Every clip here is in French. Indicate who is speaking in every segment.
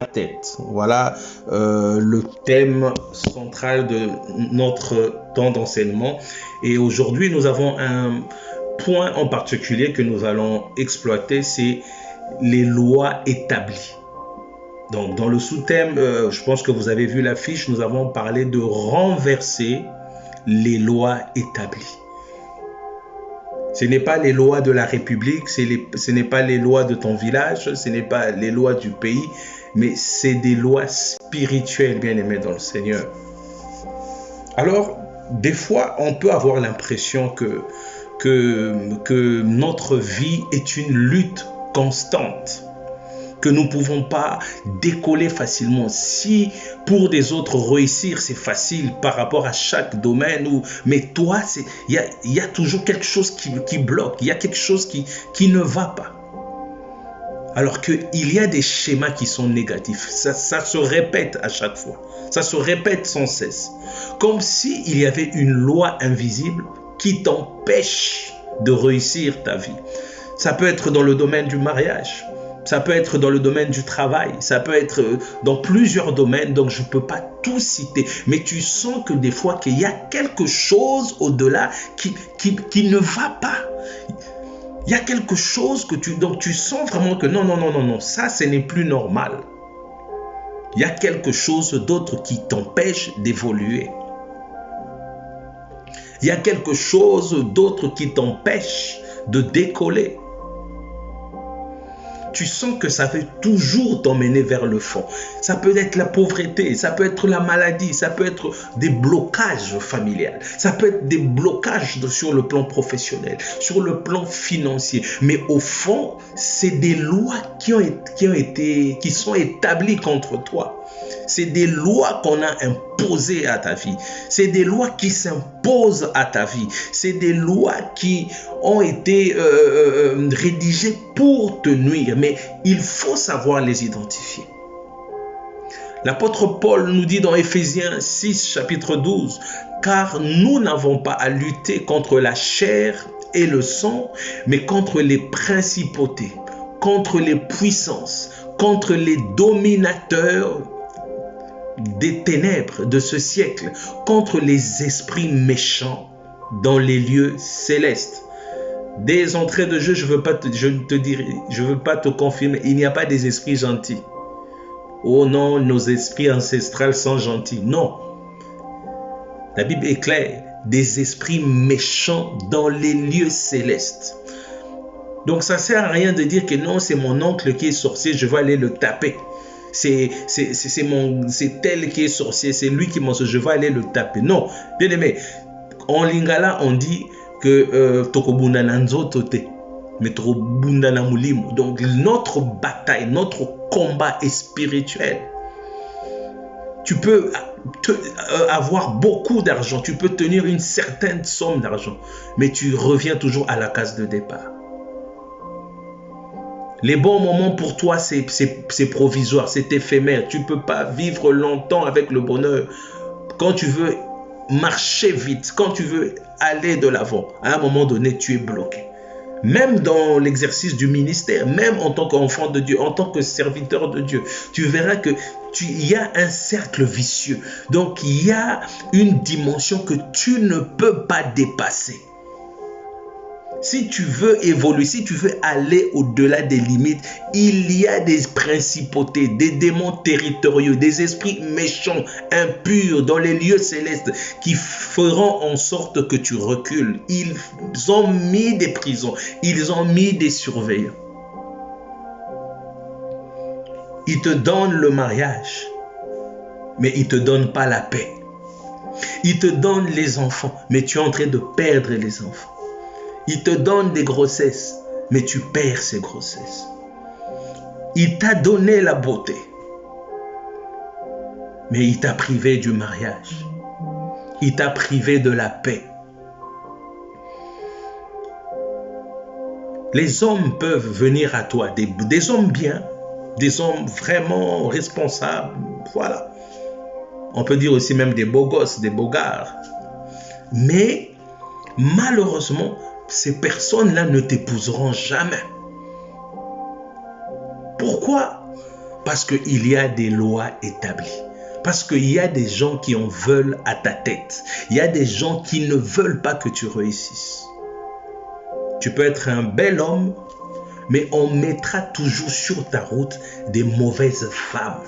Speaker 1: tête. Voilà le thème central de notre temps d'enseignement. Et aujourd'hui, nous avons un point en particulier que nous allons exploiter, c'est les lois établies. Donc, dans le sous-thème, je pense que vous avez vu l'affiche, nous avons parlé de renverser les lois établies. Ce n'est pas les lois de la République, ce n'est pas les lois de ton village, ce n'est pas les lois du pays, mais c'est des lois spirituelles, bien-aimés dans le Seigneur. Alors, des fois, on peut avoir l'impression que notre vie est une lutte constante, que nous ne pouvons pas décoller facilement. Si pour des autres réussir, c'est facile par rapport à chaque domaine, mais toi, il y a toujours quelque chose qui bloque, il y a quelque chose qui ne va pas. Alors qu'il y a des schémas qui sont négatifs. Ça se répète à chaque fois. Ça se répète sans cesse. Comme s'il y avait une loi invisible qui t'empêche de réussir ta vie. Ça peut être dans le domaine du mariage. Ça peut être dans le domaine du travail. Ça peut être dans plusieurs domaines. Donc, je ne peux pas tout citer. Mais tu sens que des fois, qu'il y a quelque chose au-delà qui ne va pas. Il y a quelque chose donc tu sens vraiment que non, ça, ce n'est plus normal. Il y a quelque chose d'autre qui t'empêche d'évoluer. Il y a quelque chose d'autre qui t'empêche de décoller. Tu sens que ça veut toujours t'emmener vers le fond. Ça peut être la pauvreté, ça peut être la maladie, ça peut être des blocages familiales, ça peut être des blocages sur le plan professionnel, sur le plan financier. Mais au fond, c'est des lois qui sont établies contre toi. C'est des lois qu'on a imposées à ta vie. C'est des lois qui s'imposent à ta vie. C'est des lois qui ont été rédigées pour te nuire. Mais il faut savoir les identifier. L'apôtre Paul nous dit dans Éphésiens 6, chapitre 12, « Car nous n'avons pas à lutter contre la chair et le sang, mais contre les principautés, contre les puissances, contre les dominateurs des ténèbres de ce siècle, contre les esprits méchants dans les lieux célestes. » Des entrées de jeu, je veux pas te confirmer, il n'y a pas des esprits gentils. Oh non, nos esprits ancestrales sont gentils. Non. La Bible est claire, des esprits méchants dans les lieux célestes. Donc ça ne sert à rien de dire que non, c'est mon oncle qui est sorcier, je vais aller le taper. C'est tel qui est sorcier, c'est lui qui m'en sort, je vais aller le taper. Non, bien aimé, en lingala, on dit que tokobunda nanzoto te, mais tokobunda na mulimo. Donc notre bataille, notre combat est spirituel. Tu peux avoir beaucoup d'argent, tu peux tenir une certaine somme d'argent, mais tu reviens toujours à la case de départ. Les bons moments pour toi, c'est provisoire, c'est éphémère. Tu ne peux pas vivre longtemps avec le bonheur. Quand tu veux marcher vite, quand tu veux aller de l'avant, à un moment donné, tu es bloqué. Même dans l'exercice du ministère, même en tant qu'enfant de Dieu, en tant que serviteur de Dieu, tu verras que il y a un cercle vicieux. Donc, il y a une dimension que tu ne peux pas dépasser. Si tu veux évoluer, si tu veux aller au-delà des limites, il y a des principautés, des démons territoriaux, des esprits méchants, impurs dans les lieux célestes qui feront en sorte que tu recules. Ils ont mis des prisons, ils ont mis des surveillants. Ils te donnent le mariage, mais ils ne te donnent pas la paix. Ils te donnent les enfants, mais tu es en train de perdre les enfants. Il te donne des grossesses, mais tu perds ces grossesses. Il t'a donné la beauté, mais il t'a privé du mariage. Il t'a privé de la paix. Les hommes peuvent venir à toi, des hommes bien, des hommes vraiment responsables, voilà. On peut dire aussi même des beaux gosses, des beaux gars. Mais malheureusement, ces personnes-là ne t'épouseront jamais. Pourquoi? Parce qu'il y a des lois établies. Parce qu'il y a des gens qui en veulent à ta tête. Il y a des gens qui ne veulent pas que tu réussisses. Tu peux être un bel homme, mais on mettra toujours sur ta route des mauvaises femmes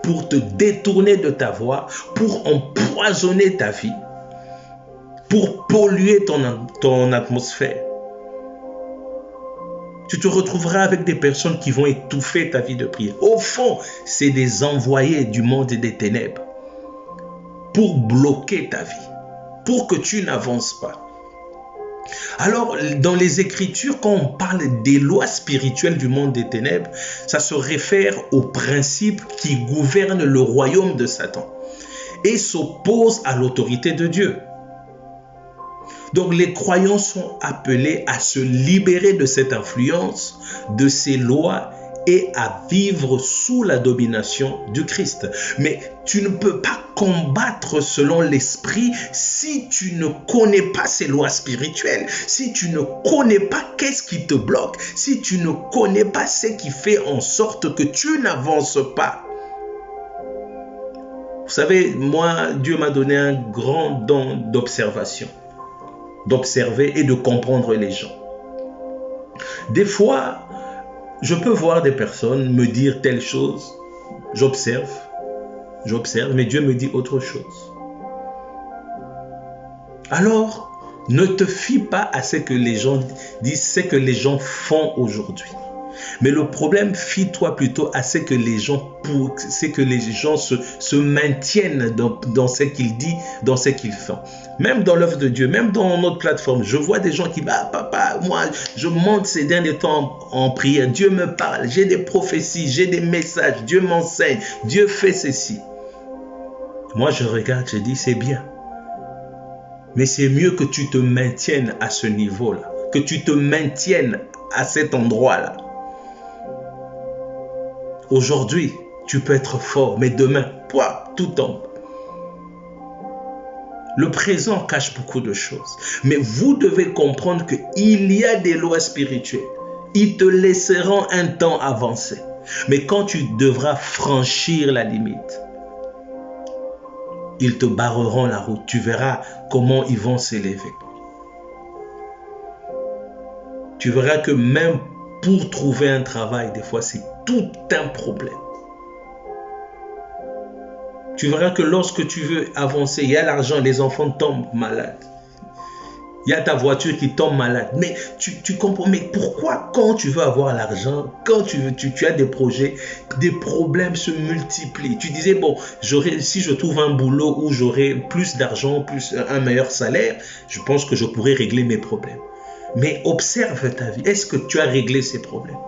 Speaker 1: pour te détourner de ta voie, pour empoisonner ta vie, pour polluer ton atmosphère. Tu te retrouveras avec des personnes qui vont étouffer ta vie de prière. Au fond, c'est des envoyés du monde des ténèbres pour bloquer ta vie, pour que tu n'avances pas. Alors, dans les Écritures, quand on parle des lois spirituelles du monde des ténèbres, ça se réfère aux principes qui gouvernent le royaume de Satan et s'opposent à l'autorité de Dieu. Donc, les croyants sont appelés à se libérer de cette influence, de ces lois et à vivre sous la domination du Christ. Mais tu ne peux pas combattre selon l'esprit si tu ne connais pas ces lois spirituelles, si tu ne connais pas qu'est-ce qui te bloque, si tu ne connais pas ce qui fait en sorte que tu n'avances pas. Vous savez, moi, Dieu m'a donné un grand don d'observation, d'observer et de comprendre les gens. Des fois, je peux voir des personnes me dire telle chose, j'observe, mais Dieu me dit autre chose. Alors, ne te fie pas à ce que les gens disent, ce que les gens font aujourd'hui. Mais le problème, fie-toi plutôt à ce que les gens se maintiennent dans ce qu'ils disent, dans ce qu'ils font. Même dans l'œuvre de Dieu, même dans notre plateforme, je vois des gens qui disent, papa, moi, je monte ces derniers temps en prière, Dieu me parle, j'ai des prophéties, j'ai des messages, Dieu m'enseigne, Dieu fait ceci. Moi, je regarde, je dis, c'est bien. Mais c'est mieux que tu te maintiennes à ce niveau-là, que tu te maintiennes à cet endroit-là. Aujourd'hui, tu peux être fort, mais demain, tout tombe. Le présent cache beaucoup de choses. Mais vous devez comprendre qu'il y a des lois spirituelles. Ils te laisseront un temps avancer. Mais quand tu devras franchir la limite, ils te barreront la route. Tu verras comment ils vont s'élever. Tu verras que même pour trouver un travail, des fois, c'est tout un problème. Tu verras que lorsque tu veux avancer, il y a l'argent, les enfants tombent malades. Il y a ta voiture qui tombe malade. Mais tu comprends, mais pourquoi quand tu veux avoir l'argent, quand tu as des projets, des problèmes se multiplient. Tu disais, bon, si je trouve un boulot où j'aurai plus d'argent, plus un meilleur salaire, je pense que je pourrai régler mes problèmes. Mais observe ta vie. Est-ce que tu as réglé ces problèmes?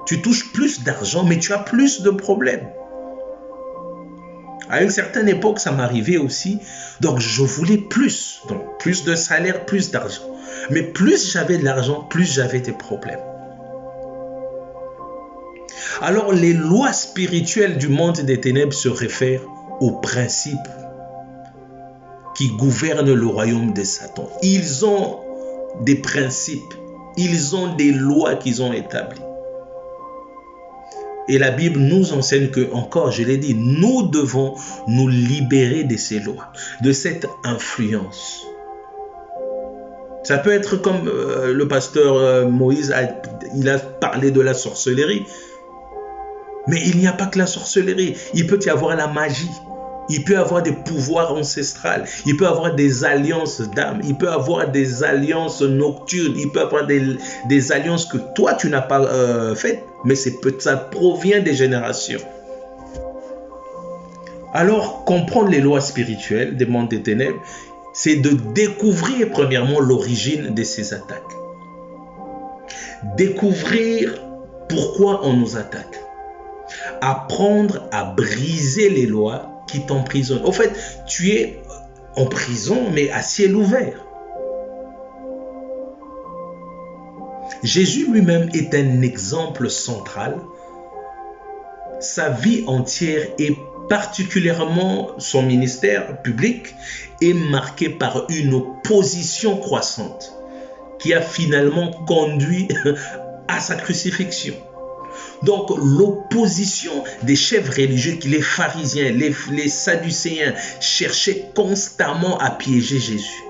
Speaker 1: Tu touches plus d'argent, mais tu as plus de problèmes. À une certaine époque, ça m'arrivait aussi. Donc, je voulais plus. Donc, plus de salaire, plus d'argent. Mais plus j'avais de l'argent, plus j'avais des problèmes. Alors, les lois spirituelles du monde des ténèbres se réfèrent aux principes qui gouvernent le royaume de Satan. Ils ont des principes. Ils ont des lois qu'ils ont établies. Et la Bible nous enseigne que, encore, je l'ai dit, nous devons nous libérer de ces lois, de cette influence. Ça peut être comme le pasteur Moïse, il a parlé de la sorcellerie. Mais il n'y a pas que la sorcellerie. Il peut y avoir la magie. Il peut y avoir des pouvoirs ancestrales. Il peut y avoir des alliances d'âmes. Il peut y avoir des alliances nocturnes. Il peut y avoir des alliances que toi, tu n'as pas faites. Mais ça provient des générations. Alors, comprendre les lois spirituelles des mondes des ténèbres, c'est de découvrir premièrement l'origine de ces attaques. Découvrir pourquoi on nous attaque. Apprendre à briser les lois qui t'emprisonnent. En fait, tu es en prison, mais à ciel ouvert. Jésus lui-même est un exemple central. Sa vie entière et particulièrement son ministère public est marqué par une opposition croissante qui a finalement conduit à sa crucifixion. Donc l'opposition des chefs religieux, les pharisiens, les sadducéens, cherchaient constamment à piéger Jésus.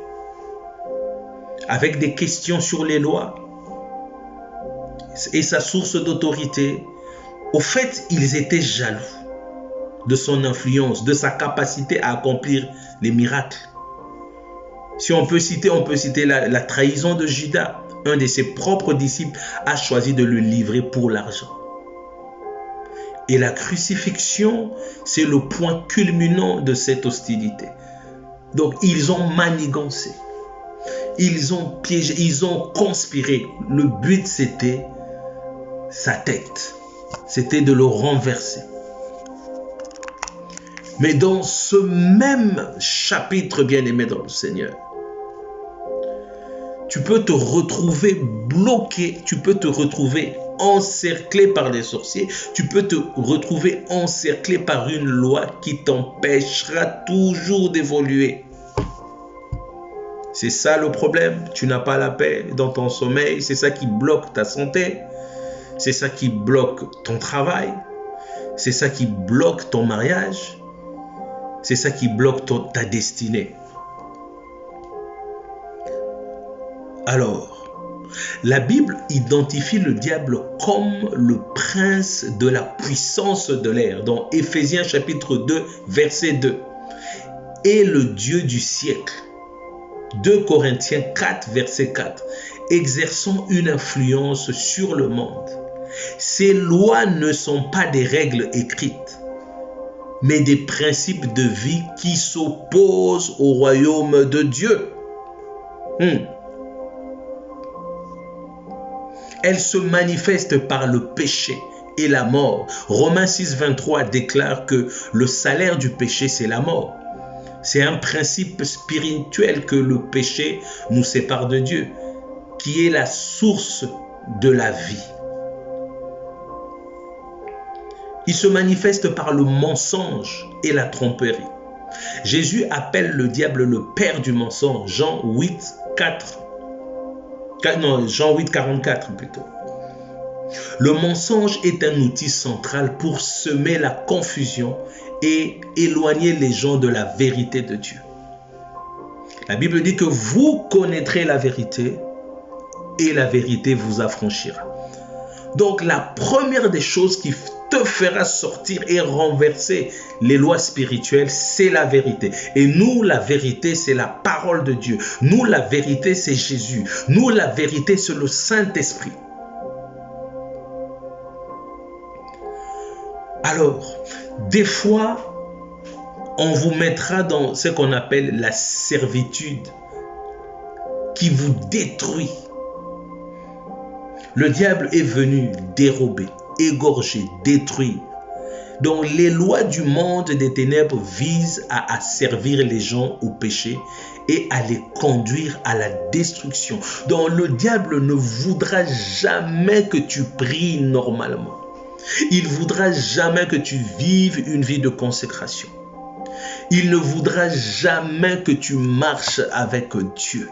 Speaker 1: Avec des questions sur les lois et sa source d'autorité. Au fait, ils étaient jaloux de son influence, de sa capacité à accomplir les miracles. Si on peut citer la trahison de Judas. Un de ses propres disciples a choisi de le livrer pour l'argent. Et la crucifixion, c'est le point culminant de cette hostilité. Donc, ils ont manigancé. Ils ont piégé, ils ont conspiré. Le but, c'était sa tête. C'était de le renverser. Mais dans ce même chapitre, bien-aimé dans le Seigneur, tu peux te retrouver bloqué, tu peux te retrouver encerclé par des sorciers, tu peux te retrouver encerclé par une loi qui t'empêchera toujours d'évoluer. C'est ça le problème, tu n'as pas la paix dans ton sommeil, c'est ça qui bloque ta santé, c'est ça qui bloque ton travail, c'est ça qui bloque ton mariage, c'est ça qui bloque ta destinée. Alors, la Bible identifie le diable comme le prince de la puissance de l'air. Dans Éphésiens chapitre 2, verset 2. Et le Dieu du siècle. 2 Corinthiens 4, verset 4. Exerçant une influence sur le monde. Ces lois ne sont pas des règles écrites, mais des principes de vie qui s'opposent au royaume de Dieu. Elle se manifeste par le péché et la mort. Romains 6, 23 déclare que le salaire du péché, c'est la mort. C'est un principe spirituel que le péché nous sépare de Dieu, qui est la source de la vie. Il se manifeste par le mensonge et la tromperie. Jésus appelle le diable le père du mensonge, Jean 8, 44 plutôt. Le mensonge est un outil central pour semer la confusion et éloigner les gens de la vérité de Dieu. La Bible dit que vous connaîtrez la vérité et la vérité vous affranchira. Donc la première des choses qui te fera sortir et renverser les lois spirituelles, c'est la vérité. Et nous, la vérité, c'est la parole de Dieu. Nous, la vérité, c'est Jésus. Nous, la vérité, c'est le Saint-Esprit. Alors, des fois, on vous mettra dans ce qu'on appelle la servitude qui vous détruit. Le diable est venu dérober, égorger, détruire. Donc les lois du monde des ténèbres visent à asservir les gens au péché et à les conduire à la destruction. Donc le diable ne voudra jamais que tu pries normalement. Il ne voudra jamais que tu vives une vie de consécration. Il ne voudra jamais que tu marches avec Dieu.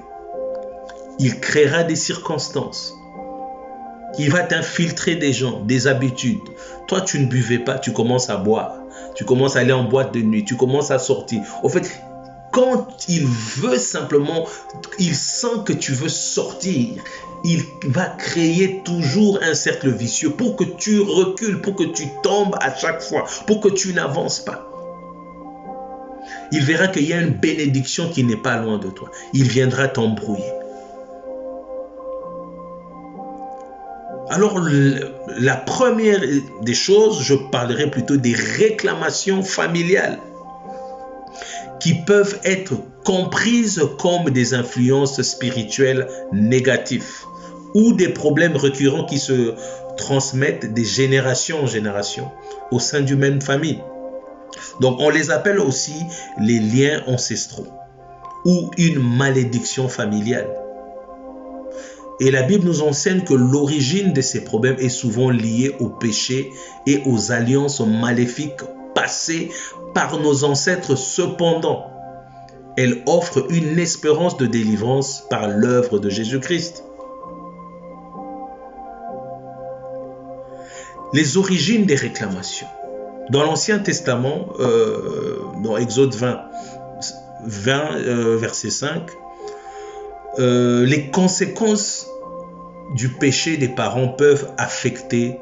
Speaker 1: Il créera des circonstances. Il va t'infiltrer des gens, des habitudes. Toi, tu ne buvais pas, tu commences à boire. Tu commences à aller en boîte de nuit, tu commences à sortir. Au fait, quand il veut simplement, il sent que tu veux sortir, il va créer toujours un cercle vicieux pour que tu recules, pour que tu tombes à chaque fois, pour que tu n'avances pas. Il verra qu'il y a une bénédiction qui n'est pas loin de toi. Il viendra t'embrouiller. Alors, la première des choses, je parlerai plutôt des réclamations familiales qui peuvent être comprises comme des influences spirituelles négatives ou des problèmes récurrents qui se transmettent de génération en génération au sein d'une même famille. Donc, on les appelle aussi les liens ancestraux ou une malédiction familiale. Et la Bible nous enseigne que l'origine de ces problèmes est souvent liée au péché et aux alliances maléfiques passées par nos ancêtres. Cependant, elle offre une espérance de délivrance par l'œuvre de Jésus-Christ. les origines des réclamations. Dans l'Ancien Testament, dans Exode 20, verset 5, les conséquences du péché des parents peuvent affecter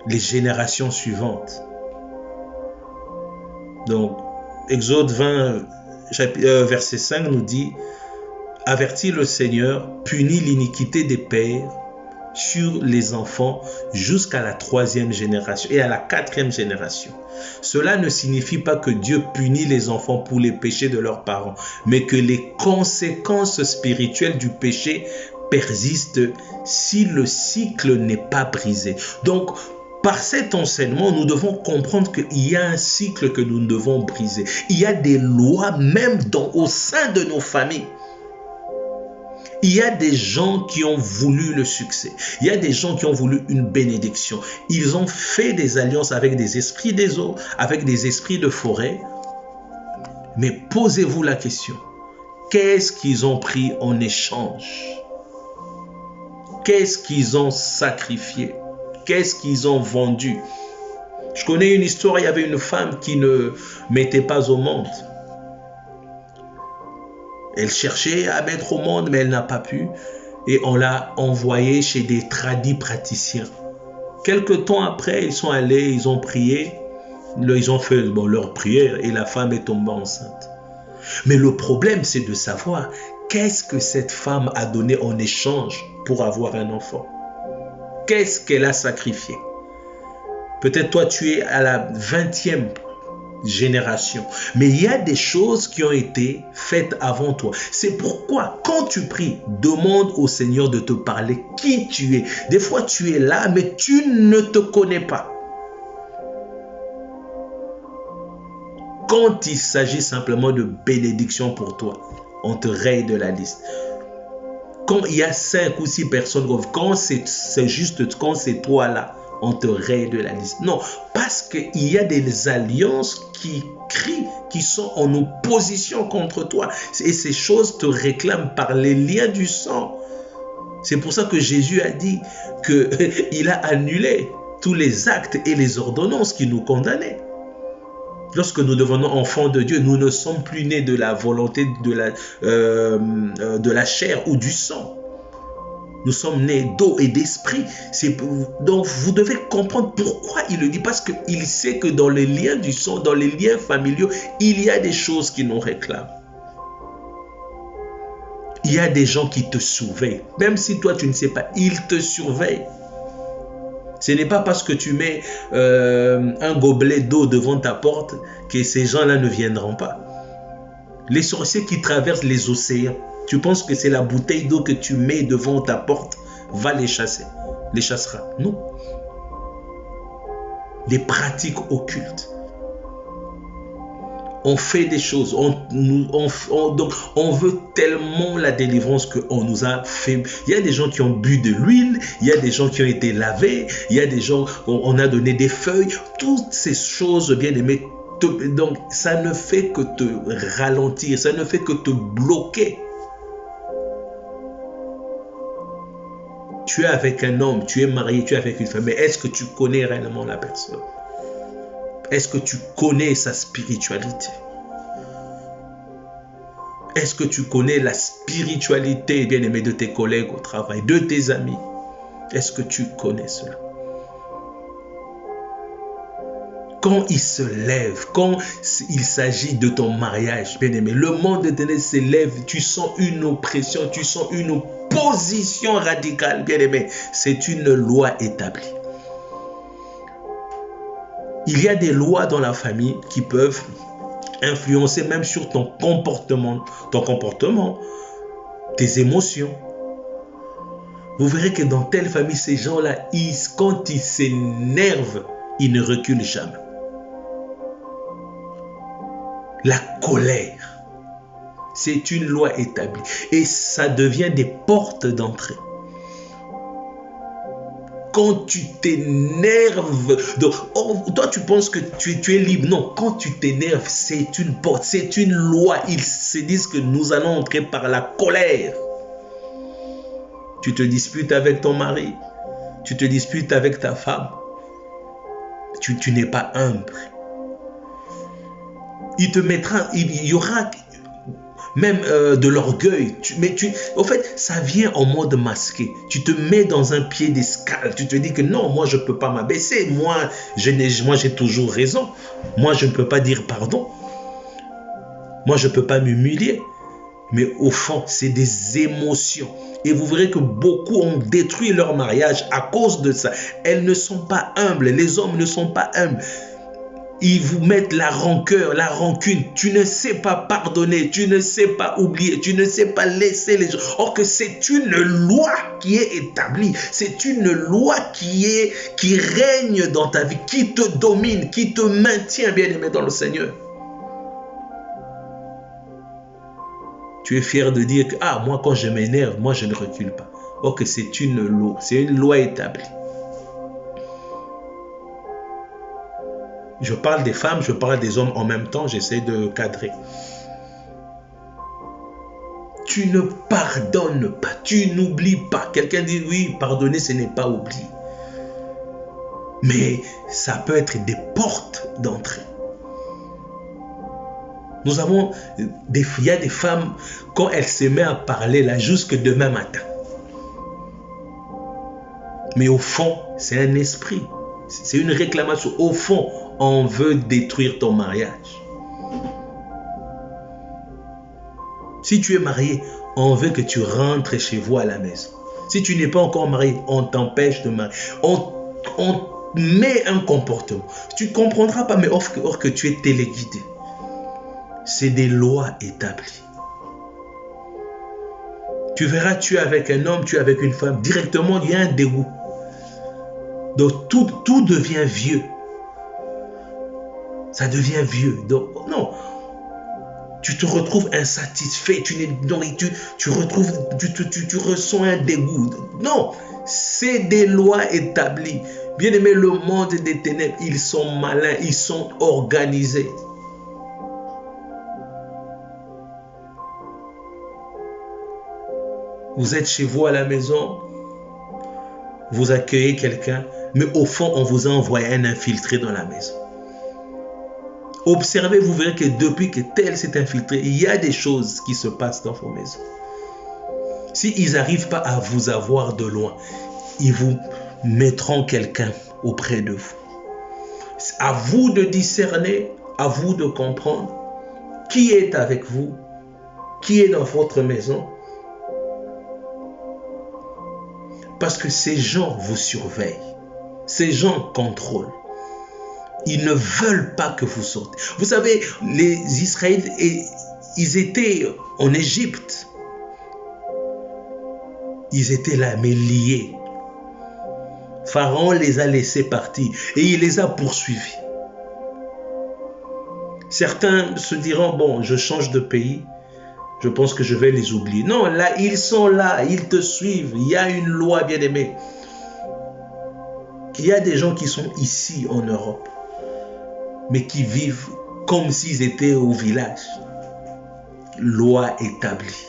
Speaker 1: les générations suivantes. Donc, Exode 20, verset 5 nous dit: avertis le Seigneur, punit l'iniquité des pères sur les enfants jusqu'à la 3e génération et à la 4e génération. Cela ne signifie pas que Dieu punit les enfants pour les péchés de leurs parents, mais que les conséquences spirituelles du péché persistent si le cycle n'est pas brisé. Donc, par cet enseignement, nous devons comprendre qu'il y a un cycle que nous devons briser. Il y a des lois même au sein de nos familles. Il y a des gens qui ont voulu le succès. Il y a des gens qui ont voulu une bénédiction. Ils ont fait des alliances avec des esprits des eaux, avec des esprits de forêt. Mais posez-vous la question. Qu'est-ce qu'ils ont pris en échange? Qu'est-ce qu'ils ont sacrifié? Qu'est-ce qu'ils ont vendu? Je connais une histoire, il y avait une femme qui ne mettait pas au monde. Elle cherchait à mettre au monde, mais elle n'a pas pu. Et on l'a envoyée chez des tradis praticiens. Quelque temps après, ils sont allés, ils ont prié. Ils ont fait leur prière et la femme est tombée enceinte. Mais le problème, c'est de savoir qu'est-ce que cette femme a donné en échange pour avoir un enfant. Qu'est-ce qu'elle a sacrifié? Peut-être toi, tu es à la 20e génération. Mais il y a des choses qui ont été faites avant toi. C'est pourquoi, quand tu pries, demande au Seigneur de te parler qui tu es. Des fois, tu es là, mais tu ne te connais pas. Quand il s'agit simplement de bénédiction pour toi, on te raye de la liste. Quand il y a 5 ou 6 personnes, quand c'est juste, quand c'est toi là, on te raye de la liste. Non, parce qu'il y a des alliances qui crient, qui sont en opposition contre toi. Et ces choses te réclament par les liens du sang. C'est pour ça que Jésus a dit qu'il a annulé tous les actes et les ordonnances qui nous condamnaient. Lorsque nous devenons enfants de Dieu, nous ne sommes plus nés de la volonté de la chair ou du sang. Nous sommes nés d'eau et d'esprit. Donc vous devez comprendre pourquoi il le dit. Parce qu'il sait que dans les liens du sang, dans les liens familiaux, il y a des choses qui nous réclament. Il y a des gens qui te surveillent. Même si toi tu ne sais pas, ils te surveillent. Ce n'est pas parce que tu mets un gobelet d'eau devant ta porte que ces gens-là ne viendront pas. Les sorciers qui traversent les océans, tu penses que c'est la bouteille d'eau que tu mets devant ta porte va les chasser, les chassera? Non. Des pratiques occultes. On fait des choses, donc on veut tellement la délivrance qu'on nous a fait. Il y a des gens qui ont bu de l'huile, il y a des gens qui ont été lavés, il y a des gens, on a donné des feuilles, toutes ces choses, bien aimé. Donc ça ne fait que te ralentir, ça ne fait que te bloquer. Tu es avec un homme, tu es marié, tu es avec une femme, mais est-ce que tu connais réellement la personne? Est-ce que tu connais sa spiritualité? Est-ce que tu connais la spiritualité, bien aimé, de tes collègues au travail, de tes amis? Est-ce que tu connais cela? Quand il se lève, quand il s'agit de ton mariage, bien aimé, le monde de ténèbres se lève, tu sens une oppression, tu sens une opposition radicale, bien aimé. C'est une loi établie. Il y a des lois dans la famille qui peuvent influencer même sur ton comportement, tes émotions. Vous verrez que dans telle famille, ces gens-là, quand ils s'énervent, ils ne reculent jamais. La colère, c'est une loi établie et ça devient des portes d'entrée. Quand tu t'énerves, toi tu penses que tu es libre. Non, quand tu t'énerves, c'est une porte, c'est une loi. Ils se disent que nous allons entrer par la colère. Tu te disputes avec ton mari, tu te disputes avec ta femme. tu n'es pas humble. Il te mettra, il y aura même de l'orgueil. En fait, ça vient en mode masqué. Tu te mets dans un piédestal. Tu te dis que non, moi, je ne peux pas m'abaisser. Moi, j'ai toujours raison. Moi, je ne peux pas dire pardon. Moi, je ne peux pas m'humilier. Mais au fond, c'est des émotions. Et vous verrez que beaucoup ont détruit leur mariage à cause de ça. Elles ne sont pas humbles. Les hommes ne sont pas humbles. Ils vous mettent la rancœur, la rancune. Tu ne sais pas pardonner, tu ne sais pas oublier, tu ne sais pas laisser les gens. Or que c'est une loi qui est établie. C'est une loi qui règne dans ta vie, qui te domine, qui te maintient, bien-aimé dans le Seigneur. Tu es fier de dire que, ah, moi quand je m'énerve, moi je ne recule pas. Or que c'est une loi établie. Je parle des femmes, je parle des hommes en même temps, j'essaie de cadrer. Tu ne pardonnes pas, tu n'oublies pas. Quelqu'un dit, oui, pardonner, ce n'est pas oublier. Mais ça peut être des portes d'entrée. Il y a des femmes, quand elles se mettent à parler là, jusque demain matin. Mais au fond, c'est un esprit. C'est une réclamation. Au fond, on veut détruire ton mariage. Si tu es marié, on veut que tu rentres chez vous à la maison. Si tu n'es pas encore marié, on t'empêche de marier. On met un comportement. Tu ne comprendras pas, mais or que tu es téléguidé. C'est des lois établies. Tu verras, tu es avec un homme, tu es avec une femme. Directement, il y a un dégoût. Donc, tout devient vieux. Ça devient vieux. Donc, non. Tu te retrouves insatisfait. Tu ressens un dégoût. Non. C'est des lois établies. Bien aimé, le monde des ténèbres, ils sont malins, ils sont organisés. Vous êtes chez vous à la maison, vous accueillez quelqu'un, mais au fond, on vous a envoyé un infiltré dans la maison. Observez, vous verrez que depuis que tel s'est infiltré, il y a des choses qui se passent dans vos maisons. S'ils n'arrivent pas à vous avoir de loin, ils vous mettront quelqu'un auprès de vous. À vous de discerner, à vous de comprendre qui est avec vous, qui est dans votre maison. Parce que ces gens vous surveillent. Ces gens contrôlent. Ils ne veulent pas que vous sortez. Vous savez, les Israélites, ils étaient en Égypte. Ils étaient là, mais liés. Pharaon les a laissés partir et il les a poursuivis. Certains se diront, bon, je change de pays. Je pense que je vais les oublier. Non, là, ils sont là, ils te suivent. Il y a une loi, bien aimée. Il y a des gens qui sont ici en Europe, mais qui vivent comme s'ils étaient au village. Loi établie.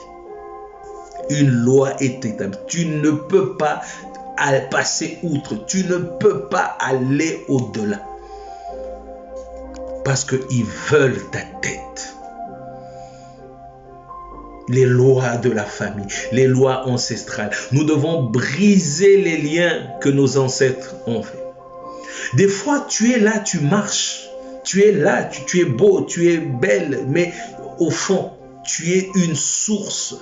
Speaker 1: Une loi est établie. Tu ne peux pas passer outre. Tu ne peux pas aller au-delà. Parce qu'ils veulent ta tête. Les lois de la famille, les lois ancestrales. Nous devons briser les liens que nos ancêtres ont fait. Des fois, tu es là, tu marches. Tu es là, tu es beau, tu es belle. Mais au fond, tu es une source.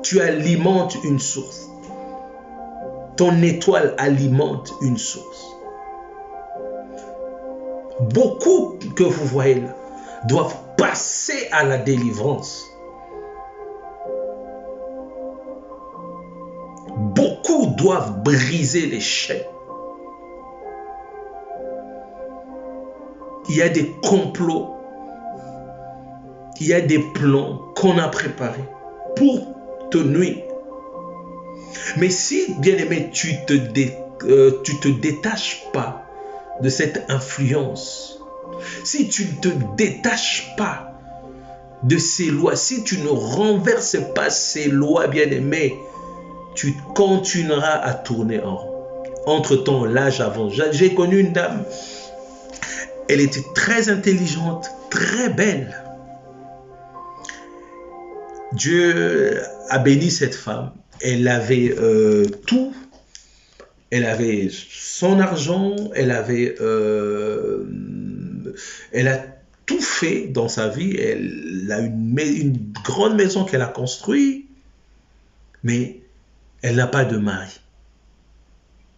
Speaker 1: Tu alimentes une source. Ton étoile alimente une source. Beaucoup que vous voyez là doivent passer à la délivrance. Beaucoup doivent briser les chaînes. Il y a des complots, il y a des plans qu'on a préparés pour te nuire. Mais si, bien-aimé, tu te détaches pas de cette influence, si tu ne te détaches pas de ces lois, si tu ne renverses pas ces lois, bien-aimé, tu continueras à tourner en rond. Entre-temps, l'âge avance. J'ai connu une dame, elle était très intelligente, très belle. Dieu a béni cette femme. Elle avait tout. Elle avait son argent, elle a tout fait dans sa vie. Elle a une grande maison qu'elle a construite, mais elle n'a pas de mari.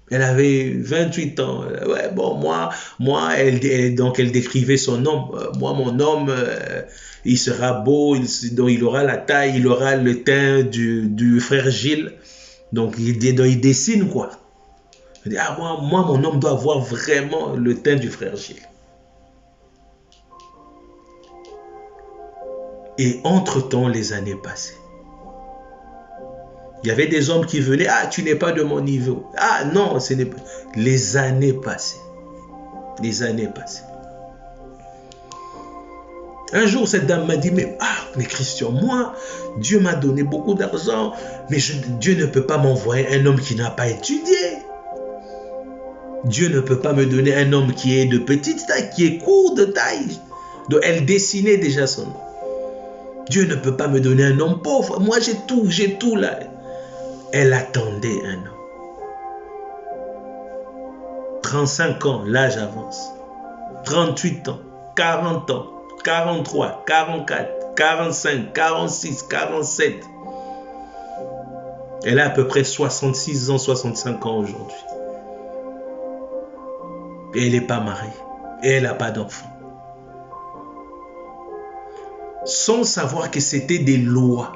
Speaker 1: Elle avait 28 ans. Ouais, bon, moi donc elle décrivait son homme. Moi, mon homme, il sera beau, il aura la taille, il aura le teint du frère Gilles. Donc, il dessine quoi. Elle dit, ah, moi, mon homme doit avoir vraiment le teint du frère Gilles. Et entre-temps, les années passaient. Il y avait des hommes qui venaient, ah, tu n'es pas de mon niveau. Ah non, ce n'est pas. Les années passaient. Les années passaient. Un jour, cette dame m'a dit, mais Christian, moi, Dieu m'a donné beaucoup d'argent, mais Dieu ne peut pas m'envoyer un homme qui n'a pas étudié. Dieu ne peut pas me donner un homme qui est de petite taille, qui est court de taille. Donc, elle dessinait déjà son nom. Dieu ne peut pas me donner un homme pauvre. Moi, j'ai tout là. Elle attendait un homme. 35 ans, l'âge avance. 38 ans, 40 ans, 43, 44, 45, 46, 47. Elle a à peu près 66 ans, 65 ans aujourd'hui. Et elle n'est pas mariée. Et elle n'a pas d'enfant. Sans savoir que c'était des lois.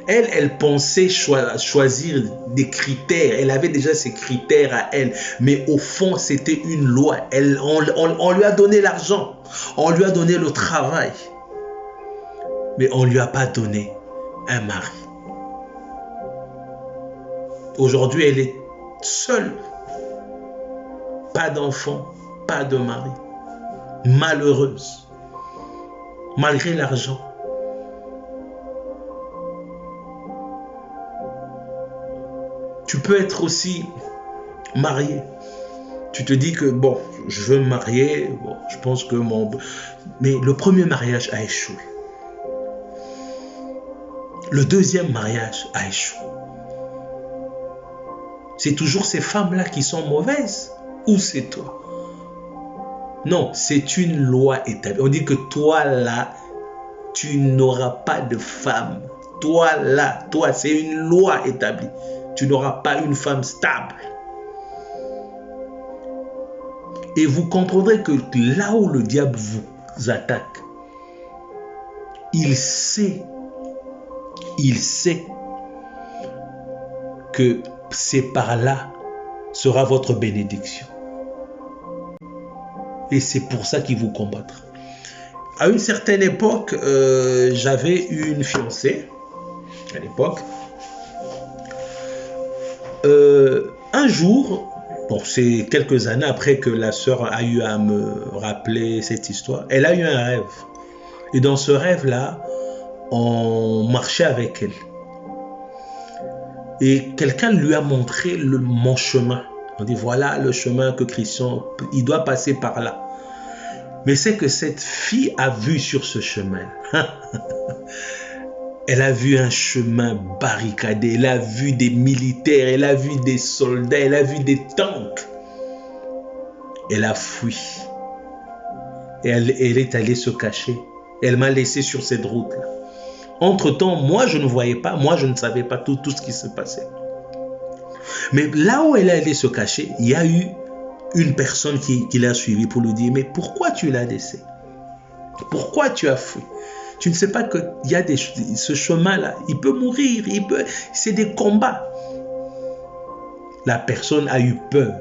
Speaker 1: Elle pensait choisir des critères. Elle avait déjà ses critères à elle. Mais au fond, c'était une loi. On lui a donné l'argent. On lui a donné le travail. Mais on ne lui a pas donné un mari. Aujourd'hui, elle est seule. Pas d'enfant, pas de mari. Malheureuse. Malgré l'argent. Tu peux être aussi marié. Tu te dis que, bon, je veux me marier. Bon, je pense que Mais le premier mariage a échoué. Le deuxième mariage a échoué. C'est toujours ces femmes-là qui sont mauvaises. Ou c'est toi? Non, c'est une loi établie. On dit que toi là, tu n'auras pas de femme. Toi là, toi, c'est une loi établie. Tu n'auras pas une femme stable. Et vous comprendrez que là où le diable vous attaque, il sait que c'est par là sera votre bénédiction. Et c'est pour ça qu'il vous combattra. À une certaine époque, j'avais une fiancée. À l'époque. Un jour, bon, c'est quelques années après que la sœur a eu à me rappeler cette histoire, elle a eu un rêve. Et dans ce rêve-là, on marchait avec elle. Et quelqu'un lui a montré mon chemin. On dit, voilà le chemin que Christian, il doit passer par là. Mais c'est que cette fille a vu sur ce chemin. Elle a vu un chemin barricadé, elle a vu des militaires, elle a vu des soldats, elle a vu des tanks. Elle a fui. Et elle est allée se cacher. Elle m'a laissé sur cette route-là. Entre-temps, moi, je ne voyais pas, moi, je ne savais pas tout ce qui se passait. Mais là où elle est allée se cacher, il y a eu une personne qui l'a suivi pour lui dire, mais pourquoi tu l'as laissé? Pourquoi tu as fui? Tu ne sais pas qu'il y a ce chemin-là, il peut mourir, c'est des combats. La personne a eu peur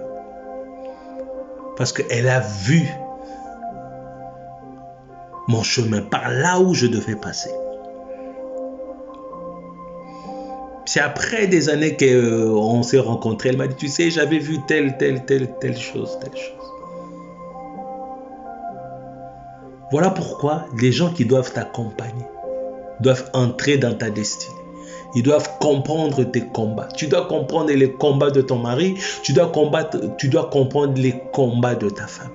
Speaker 1: parce qu'elle a vu mon chemin par là où je devais passer. C'est après des années qu'on s'est rencontrés, elle m'a dit, tu sais, j'avais vu telle chose. Voilà pourquoi les gens qui doivent t'accompagner doivent entrer dans ta destinée. Ils doivent comprendre tes combats. Tu dois comprendre les combats de ton mari. Tu dois comprendre les combats de ta femme.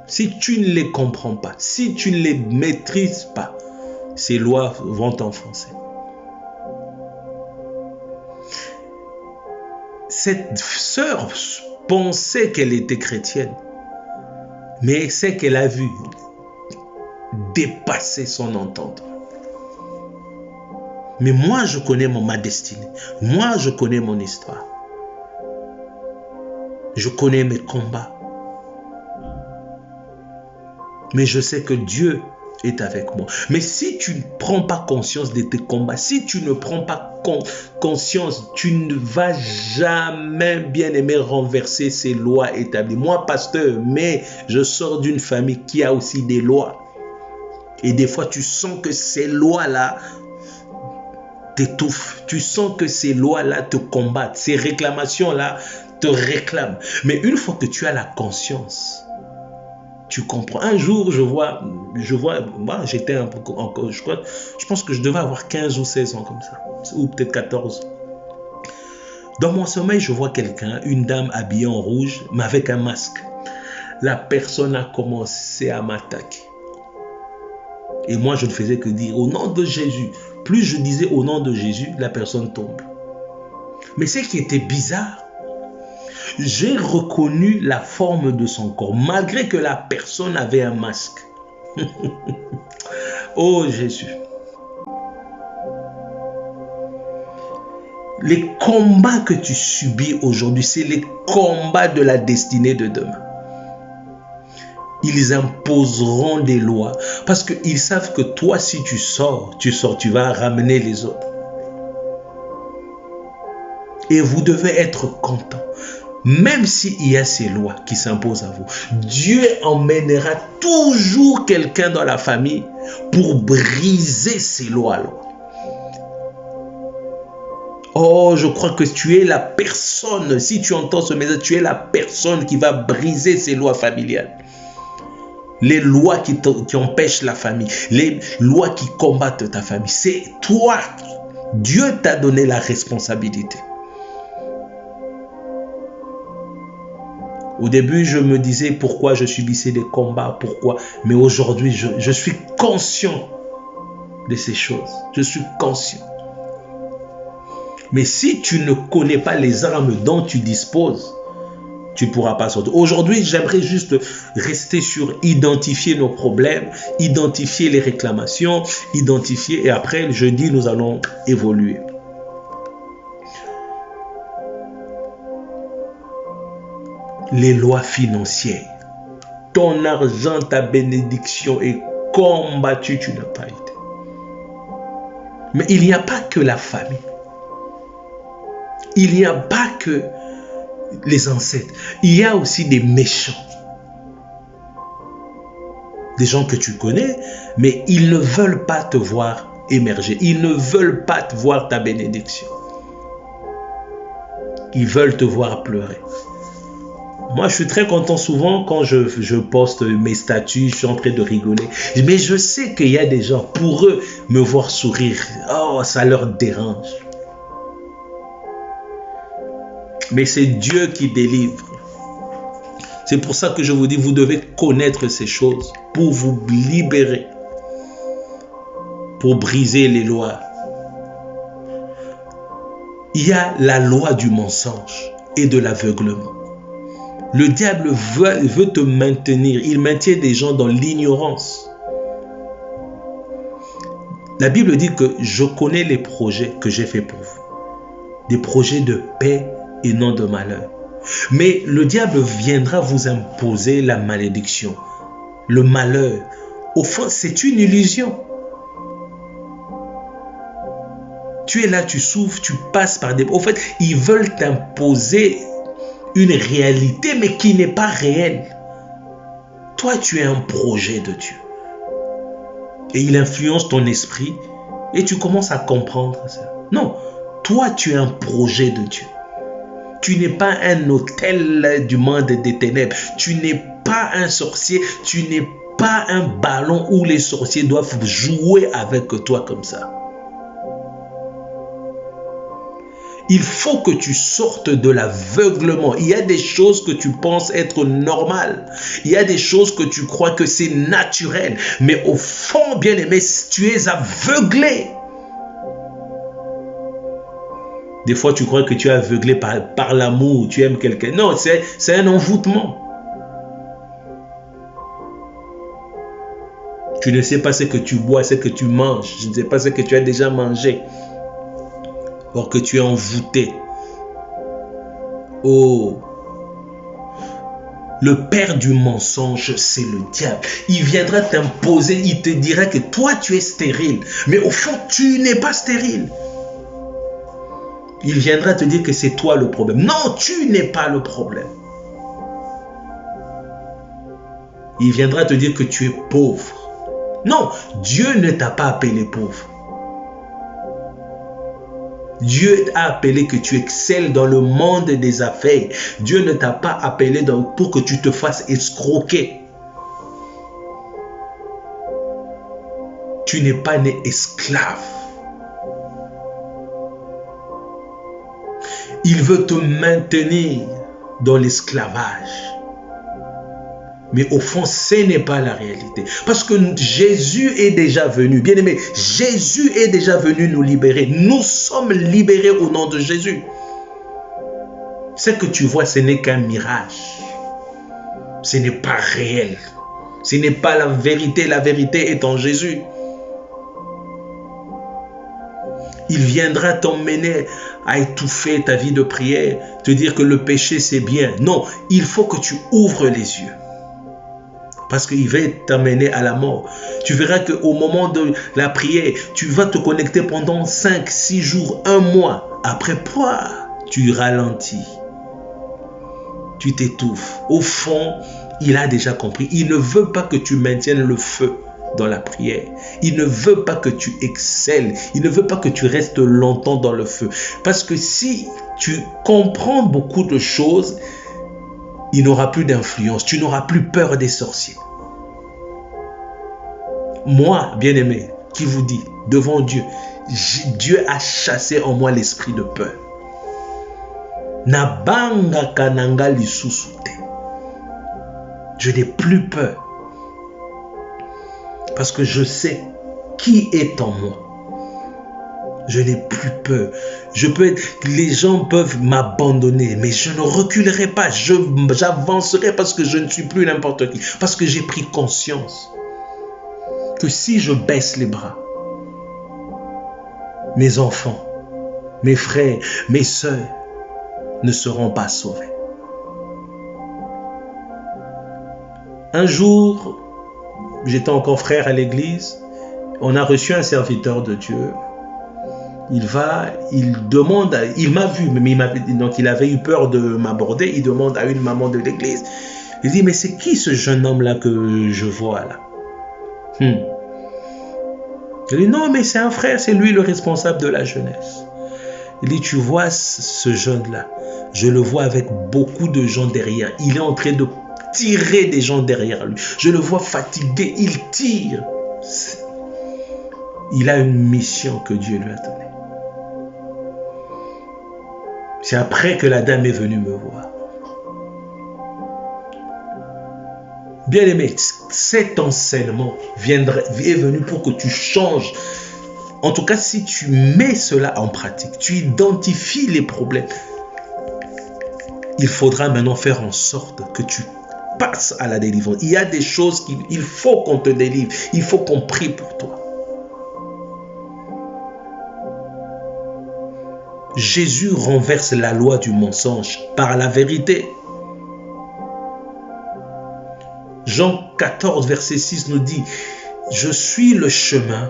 Speaker 1: Si tu ne les comprends pas, si tu ne les maîtrises pas, ces lois vont t'enfoncer. Cette sœur pensait qu'elle était chrétienne, mais c'est qu'elle a vu dépasser son entendement. Mais moi, je connais ma destinée. Moi, je connais mon histoire. Je connais mes combats. Mais je sais que Dieu est avec moi. Mais si tu ne prends pas conscience de tes combats, si tu ne prends pas conscience, tu ne vas jamais, bien aimé, renverser ces lois établies. Moi, pasteur, mais je sors d'une famille qui a aussi des lois. Et des fois, tu sens que ces lois-là t'étouffent. Tu sens que ces lois-là te combattent. Ces réclamations-là te réclament. Mais une fois que tu as la conscience, tu comprends. Un jour, je vois, moi j'étais un peu encore, je pense que je devais avoir 15 ou 16 ans comme ça, ou peut-être 14. Dans mon sommeil, je vois quelqu'un, une dame habillée en rouge, mais avec un masque. La personne a commencé à m'attaquer. Et moi, je ne faisais que dire au nom de Jésus. Plus je disais au nom de Jésus, la personne tombe. Mais ce qui était bizarre, j'ai reconnu la forme de son corps, malgré que la personne avait un masque. Oh Jésus. Les combats que tu subis aujourd'hui, c'est les combats de la destinée de demain. Ils imposeront des lois parce qu'ils savent que toi, si tu sors, tu vas ramener les autres. Et vous devez être content. Même s'il y a ces lois qui s'imposent à vous, Dieu emmènera toujours quelqu'un dans la famille pour briser ces lois-là. Oh, je crois que tu es la personne, si tu entends ce message, tu es la personne qui va briser ces lois familiales. Les lois qui empêchent la famille, les lois qui combattent ta famille. C'est toi. Dieu t'a donné la responsabilité. Au début, je me disais pourquoi je subissais des combats, pourquoi. Mais aujourd'hui, je suis conscient de ces choses. Je suis conscient. Mais si tu ne connais pas les armes dont tu disposes, tu ne pourras pas sortir. Aujourd'hui, j'aimerais juste rester sur identifier nos problèmes, identifier les réclamations, identifier. Et après, jeudi, nous allons évoluer. Les lois financières. Ton argent, ta bénédiction est combattue, tu n'as pas été. Mais il n'y a pas que la famille. Il n'y a pas que les ancêtres. Il y a aussi des méchants. Des gens que tu connais, mais ils ne veulent pas te voir émerger. Ils ne veulent pas te voir ta bénédiction. Ils veulent te voir pleurer. Moi, je suis très content souvent quand je poste mes statuts, je suis en train de rigoler. Mais je sais qu'il y a des gens, pour eux, me voir sourire, oh, ça leur dérange. Mais c'est Dieu qui délivre. C'est pour ça que je vous dis, vous devez connaître ces choses pour vous libérer, pour briser les lois. Il y a la loi du mensonge et de l'aveuglement. Le diable veut te maintenir. Il maintient des gens dans l'ignorance. La Bible dit que je connais les projets que j'ai faits pour vous. Des projets de paix et non de malheur. Mais le diable viendra vous imposer la malédiction, le malheur. Au fond, c'est une illusion. Tu es là, tu souffres, tu passes par des... Au fait, ils veulent t'imposer une réalité, mais qui n'est pas réelle. Toi, tu es un projet de Dieu. Et il influence ton esprit et tu commences à comprendre ça. Non, toi, tu es un projet de Dieu. Tu n'es pas un hôtel du monde des ténèbres. Tu n'es pas un sorcier. Tu n'es pas un ballon où les sorciers doivent jouer avec toi comme ça. Il faut que tu sortes de l'aveuglement. Il y a des choses que tu penses être normales. Il y a des choses que tu crois que c'est naturel. Mais au fond, bien-aimé, tu es aveuglé. Des fois, tu crois que tu es aveuglé par l'amour, tu aimes quelqu'un. Non, c'est un envoûtement. Tu ne sais pas ce que tu bois, ce que tu manges. Je ne sais pas ce que tu as déjà mangé. Or que tu es envoûté. Oh! Le père du mensonge, c'est le diable. Il viendra t'imposer, il te dira que toi, tu es stérile. Mais au fond, tu n'es pas stérile. Il viendra te dire que c'est toi le problème. Non, tu n'es pas le problème. Il viendra te dire que tu es pauvre. Non, Dieu ne t'a pas appelé pauvre. Dieu t'a appelé que tu excelles dans le monde des affaires. Dieu ne t'a pas appelé pour que tu te fasses escroquer. Tu n'es pas né esclave. Il veut te maintenir dans l'esclavage. Mais au fond, ce n'est pas la réalité. Parce que Jésus est déjà venu. Bien aimé, Jésus est déjà venu nous libérer. Nous sommes libérés au nom de Jésus. Ce que tu vois, ce n'est qu'un mirage. Ce n'est pas réel. Ce n'est pas la vérité. La vérité est en Jésus. Il viendra t'emmener à étouffer ta vie de prière, te dire que le péché c'est bien. Non, il faut que tu ouvres les yeux. Parce qu'il va t'amener à la mort. Tu verras qu'au moment de la prière, tu vas te connecter pendant 5, 6 jours, 1 mois. Après, tu ralentis. Tu t'étouffes. Au fond, il a déjà compris. Il ne veut pas que tu maintiennes le feu dans la prière. Il ne veut pas que tu excelles. Il ne veut pas que tu restes longtemps dans le feu. Parce que si tu comprends beaucoup de choses, il n'aura plus d'influence. Tu n'auras plus peur des sorciers. Moi, bien-aimé, qui vous dit, devant Dieu, Dieu a chassé en moi l'esprit de peur. Nabanga kananga lisusuté. Je n'ai plus peur. Parce que je sais qui est en moi. Je n'ai plus peur. Les gens peuvent m'abandonner, mais je ne reculerai pas. J'avancerai parce que je ne suis plus n'importe qui. Parce que j'ai pris conscience que si je baisse les bras, mes enfants, mes frères, mes sœurs ne seront pas sauvés. Un jour, j'étais encore frère à l'église. On a reçu un serviteur de Dieu. Il demande, il m'a vu, mais donc il avait eu peur de m'aborder. Il demande à une maman de l'église. Il dit, mais c'est qui ce jeune homme-là que je vois là? Il dit, non, mais c'est un frère, c'est lui le responsable de la jeunesse. Il dit, tu vois ce jeune-là, je le vois avec beaucoup de gens derrière. Il est en train de tirer des gens derrière lui. Je le vois fatigué, il tire. Il a une mission que Dieu lui a donnée. C'est après que la dame est venue me voir. Bien-aimé, cet enseignement est venu pour que tu changes. En tout cas, si tu mets cela en pratique, tu identifies les problèmes. Il faudra maintenant faire en sorte que tu passes à la délivrance. Il y a des choses qu'il faut qu'on te délivre. Il faut qu'on prie pour toi. Jésus renverse la loi du mensonge par la vérité. Jean 14, verset 6 nous dit, « Je suis le chemin,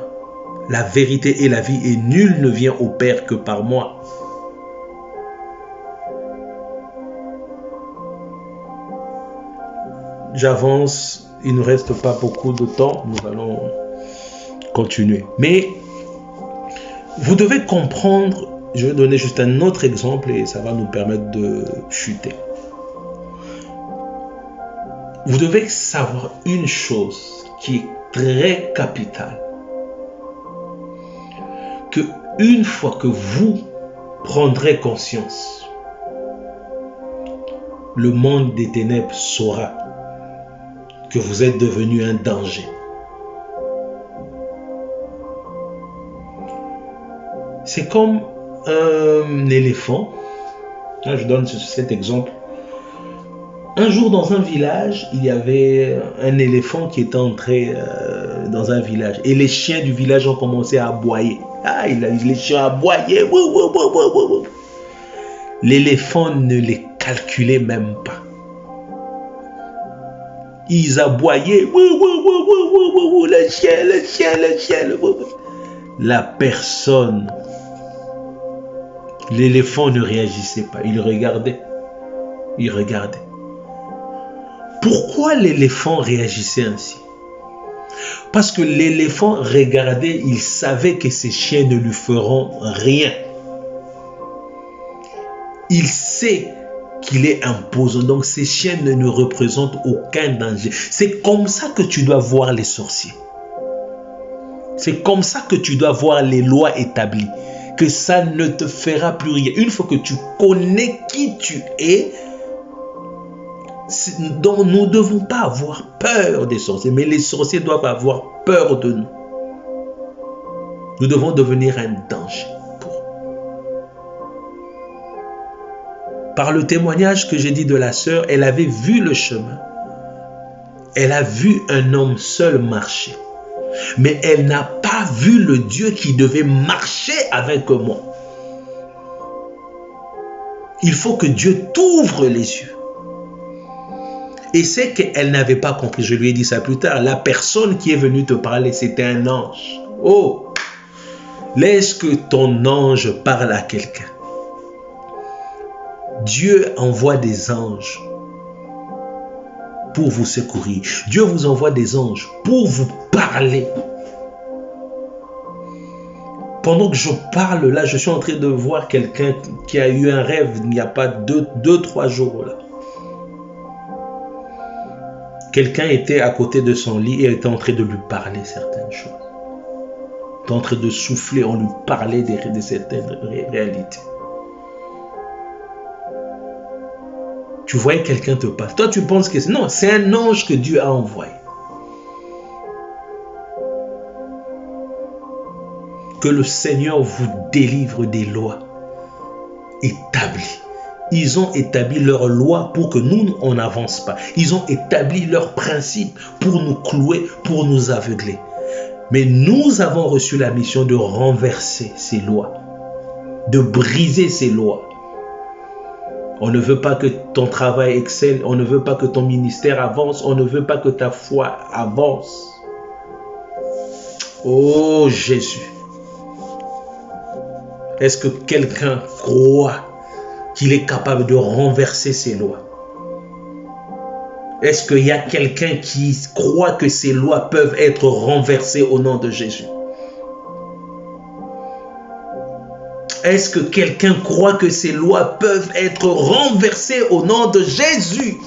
Speaker 1: la vérité et la vie, et nul ne vient au Père que par moi. » J'avance, il ne reste pas beaucoup de temps, nous allons continuer. Mais vous devez comprendre, je vais donner juste un autre exemple et ça va nous permettre de chuter. Vous devez savoir une chose qui est très capitale. Que une fois que vous prendrez conscience, le monde des ténèbres saura que vous êtes devenu un danger. C'est comme un éléphant. Là, je donne cet exemple. Un jour, dans un village, il y avait un éléphant qui était entré dans un village. Et les chiens du village ont commencé à aboyer. Ah, les chiens aboyaient. L'éléphant ne les calculait même pas. Ils aboyaient. Le chien. La personne, l'éléphant ne réagissait pas. Il regardait. Pourquoi l'éléphant réagissait ainsi? Parce que l'éléphant regardait, il savait que ces chiens ne lui feront rien. Il sait qu'il est imposant, donc ces chiens ne représentent aucun danger. C'est comme ça que tu dois voir les sorciers. C'est comme ça que tu dois voir les lois établies. Que ça ne te fera plus rien. Une fois que tu connais qui tu es, donc nous ne devons pas avoir peur des sorciers, mais les sorciers doivent avoir peur de nous. Nous devons devenir un danger pour eux. Par le témoignage que j'ai dit de la sœur, elle avait vu le chemin. Elle a vu un homme seul marcher. Mais elle n'a pas vu le Dieu qui devait marcher avec moi. Il faut que Dieu t'ouvre les yeux. Et c'est qu'elle n'avait pas compris. Je lui ai dit ça plus tard. La personne qui est venue te parler, c'était un ange. Oh, laisse que ton ange parle à quelqu'un. Dieu envoie des anges pour vous secourir. Dieu vous envoie des anges pour vous parler. Pendant que je parle là, je suis en train de voir quelqu'un qui a eu un rêve il n'y a pas 2-3 jours là. Quelqu'un était à côté de son lit et était en train de lui parler certaines choses. Il était en train de souffler, on lui parlait de certaines réalités. Tu voyais quelqu'un te parler. Toi, tu penses que non, c'est un ange que Dieu a envoyé. Que le Seigneur vous délivre des lois établies. Ils ont établi leurs lois pour que nous, on n'avance pas. Ils ont établi leurs principes pour nous clouer, pour nous aveugler. Mais nous avons reçu la mission de renverser ces lois, de briser ces lois. On ne veut pas que ton travail excelle, on ne veut pas que ton ministère avance, on ne veut pas que ta foi avance. Oh Jésus! Est-ce que quelqu'un croit qu'il est capable de renverser ces lois? Est-ce qu'il y a quelqu'un qui croit que ces lois peuvent être renversées au nom de Jésus? Est-ce que quelqu'un croit que ces lois peuvent être renversées au nom de Jésus?